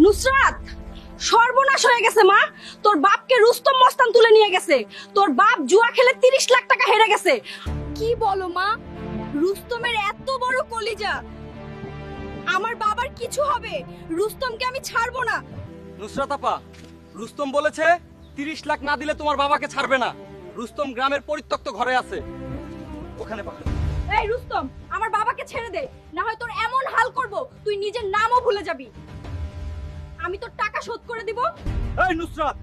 নুসরাত, সর্বনাশ হয়ে গেছে মা। তোর বাপকে রুস্তম মস্তান তুলে নিয়ে গেছে। তোর বাপ জুয়া খেলে 30 লাখ টাকা হেরে গেছে। কি বলো মা? রুস্তমের এত বড় কলিজা, আমার বাবার কিছু হবে, রুস্তমকে আমি ছাড়বো না। নুসরাত আপা, রুস্তম বলেছে 30 লাখ না দিলে তোমার বাবাকে ছাড়বে না। রুস্তম গ্রামের পরিত্যক্ত ঘরে আছে, ওখানে পাঠাও। এই রুস্তম, আমার বাবাকে ছেড়ে দে, না হয় তোর এমন হাল করব তুই নিজের নামও ভুলে যাবি। আমি তোর টাকা শোধ করে দিব। এই নুসরাত,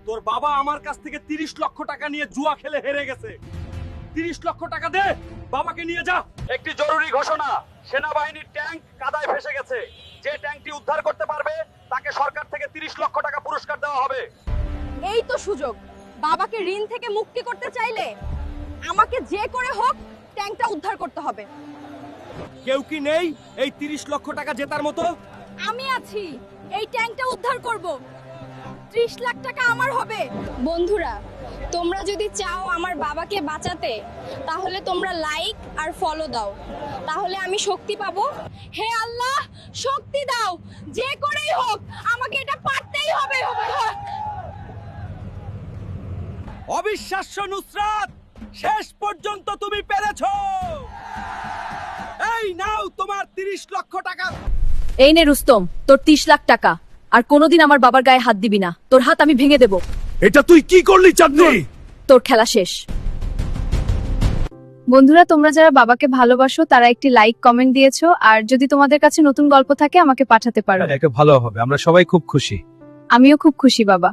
তোর বাবা আমার কাছ থেকে 30 লক্ষ টাকা নিয়ে জুয়া খেলে হেরে গেছে। 30 লক্ষ টাকা দে, বাবাকে নিয়ে যা। একটি জরুরি ঘোষণা, সেনাবাহিনীর ট্যাঙ্ক কাদায় ফেসে গেছে। যে ট্যাঙ্কটি উদ্ধার করতে পারবে তাকে সরকার থেকে 30 লক্ষ টাকা পুরস্কার দেওয়া হবে। এই তো সুযোগ, বাবাকে ঋণ থেকে মুক্তি করতে চাইলে আমাকে যে করে হোক ট্যাঙ্কটা উদ্ধার করতে হবে। কেউ কি নেই এই 30 লক্ষ টাকা জেতার মতো? আমি আছি, এই ট্যাঙ্কটা উদ্ধার করব। 30 লাখ টাকা আমার হবে। বন্ধুরা, তোমরা যদি চাও আমার বাবাকে বাঁচাতে, তাহলে তোমরা লাইক আর ফলো দাও, তাহলে আমি শক্তি পাবো। হে আল্লাহ, শক্তি দাও, যে করেই হোক আমাকে এটা পারতেই হবে। অবিশ্বাস্য নুসরাত, শেষ পর্যন্ত তুমি পেরেছো। এই নাও তোমার 30 লক্ষ টাকা। এই নে রুস্তম, তোর 30 লাখ টাকা। আর কোনোদিন আমার বাবার গায়ে হাত দিবি না, তোর হাত আমি ভেঙে দেব। এটা তুই কি করলি চাঁদনি? তোর খেলা শেষ। বন্ধুরা, তোমরা যারা বাবাকে ভালোবাসো তারা একটি লাইক কমেন্ট দিয়েছো, আর যদি তোমাদের কাছে নতুন গল্প থাকে আমাকে পাঠাতে পারো। ভালো হবে, আমরা সবাই খুব খুশি। আমিও খুব খুশি বাবা।